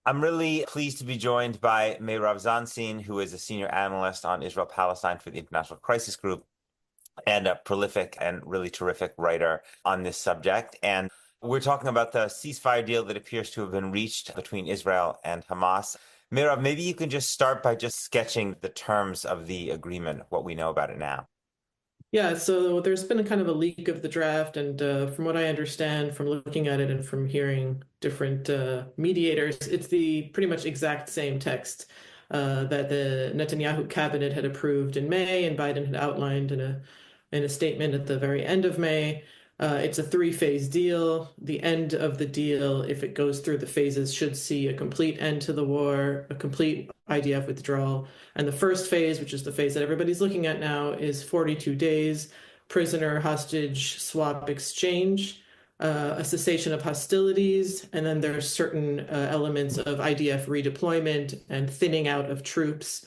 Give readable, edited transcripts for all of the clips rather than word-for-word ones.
I'm really pleased to be joined by Mairav Zonszein, who is a senior analyst on Israel-Palestine for the International Crisis Group and a prolific and really terrific writer on this subject. And we're talking about the ceasefire deal that appears to have been reached between Israel and Hamas. Mairav, maybe you can just start by just sketching the terms of the agreement, what we know about it now. Yeah, so there's been a kind of a leak of the draft, and from what I understand from looking at it and from hearing different mediators, it's the pretty much exact same text that the Netanyahu cabinet had approved in May, and Biden had outlined in a statement at the very end of May. It's a three-phase deal. The end of the deal, if it goes through the phases, should see a complete end to the war, a complete IDF withdrawal. And the first phase, which is the phase that everybody's looking at now, is 42 days, prisoner hostage swap exchange, a cessation of hostilities, and then there's certain elements of IDF redeployment and thinning out of troops.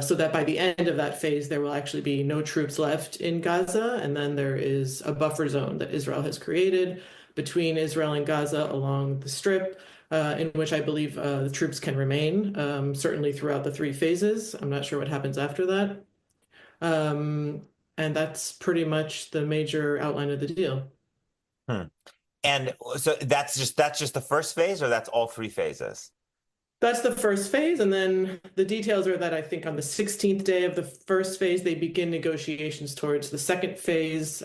So that by the end of that phase, there will actually be no troops left in Gaza. And then there is a buffer zone that Israel has created between Israel and Gaza along the Strip, in which I believe the troops can remain, certainly throughout the three phases. I'm not sure what happens after that. Um, and that's pretty much the major outline of the deal. Hmm. And so that's just the first phase, or that's all three phases? That's the first phase, and then the details are that I think on the 16th day of the first phase, they begin negotiations towards the second phase,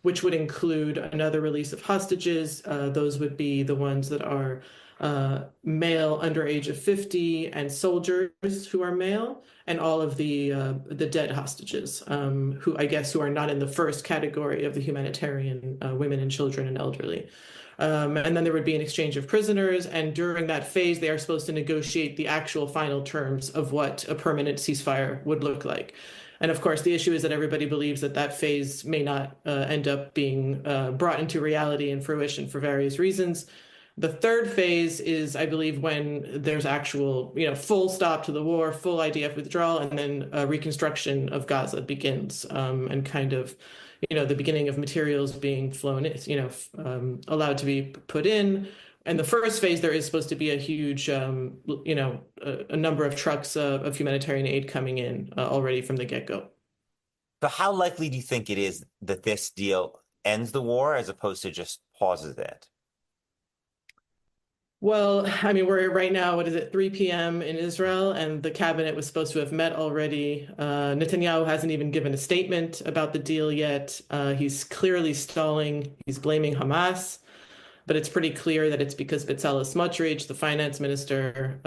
which would include another release of hostages. Those would be the ones that are male under age of 50 and soldiers who are male, and all of the dead hostages, who I guess who are not in the first category of the humanitarian women and children and elderly. And then there would be an exchange of prisoners. And during that phase, they are supposed to negotiate the actual final terms of what a permanent ceasefire would look like. And of course, the issue is that everybody believes that that phase may not end up being brought into reality and fruition for various reasons. The third phase is, I believe, when there's actual, full stop to the war, full IDF withdrawal, and then reconstruction of Gaza begins, and kind of, the beginning of materials being flown, allowed to be put in. And the first phase, there is supposed to be a huge, a number of trucks of humanitarian aid coming in already from the get-go. So how likely do you think it is that this deal ends the war as opposed to just pauses it? Well, I mean, we're right now, what is it, 3 p.m. in Israel, and the cabinet was supposed to have met already. Netanyahu hasn't even given a statement about the deal yet. He's clearly stalling. He's blaming Hamas, but it's pretty clear that it's because Bezalel Smotrich, the finance minister,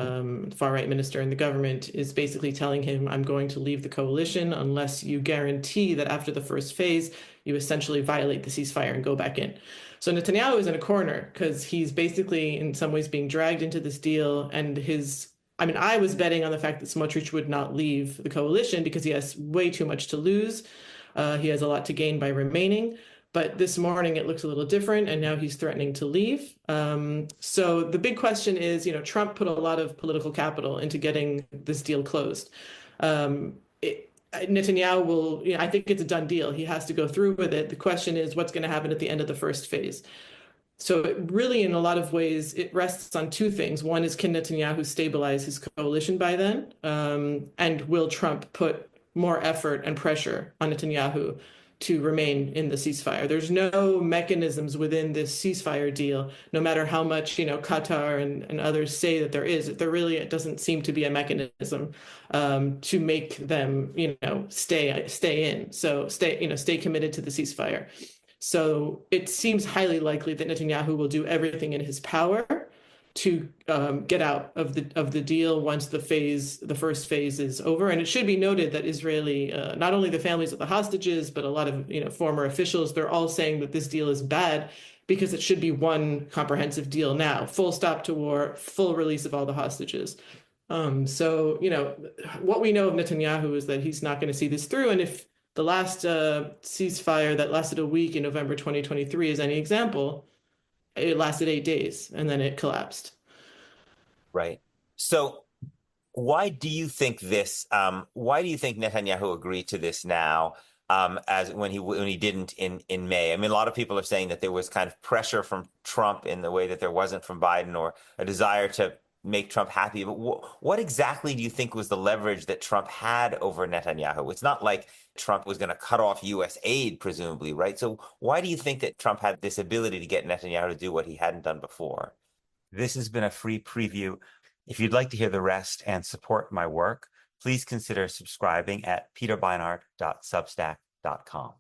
far-right minister in the government, is basically telling him, I'm going to leave the coalition unless you guarantee that after the first phase, you essentially violate the ceasefire and go back in. So Netanyahu is in a corner because he's basically in some ways being dragged into this deal. And I was betting on the fact that Smotrich would not leave the coalition because he has way too much to lose. He has a lot to gain by remaining. But this morning it looks a little different, and now he's threatening to leave. So the big question is, Trump put a lot of political capital into getting this deal closed. Netanyahu will, I think it's a done deal. He has to go through with it. The question is what's going to happen at the end of the first phase. So it really, in a lot of ways, it rests on two things. One is, can Netanyahu stabilize his coalition by then? And will Trump put more effort and pressure on Netanyahu to remain in the ceasefire? There's no mechanisms within this ceasefire deal, no matter how much, Qatar and others say that there is. It doesn't seem to be a mechanism to make them, stay in. So stay committed to the ceasefire. So it seems highly likely that Netanyahu will do everything in his power to get out of the deal once the first phase is over. And it should be noted that Israeli, not only the families of the hostages, but a lot of former officials, they're all saying that this deal is bad because it should be one comprehensive deal now, full stop to war, full release of all the hostages. So what we know of Netanyahu is that he's not going to see this through. And if the last ceasefire that lasted a week in November 2023 is any example, it lasted 8 days and then it collapsed. Right. So why do you think why do you think Netanyahu agreed to this now, as when he didn't in May? I mean, a lot of people are saying that there was kind of pressure from Trump in the way that there wasn't from Biden, or a desire to make Trump happy. But what exactly do you think was the leverage that Trump had over Netanyahu? It's not like Trump was going to cut off U.S. aid, presumably, right? So why do you think that Trump had this ability to get Netanyahu to do what he hadn't done before? This has been a free preview. If you'd like to hear the rest and support my work, please consider subscribing at peterbeinart.substack.com.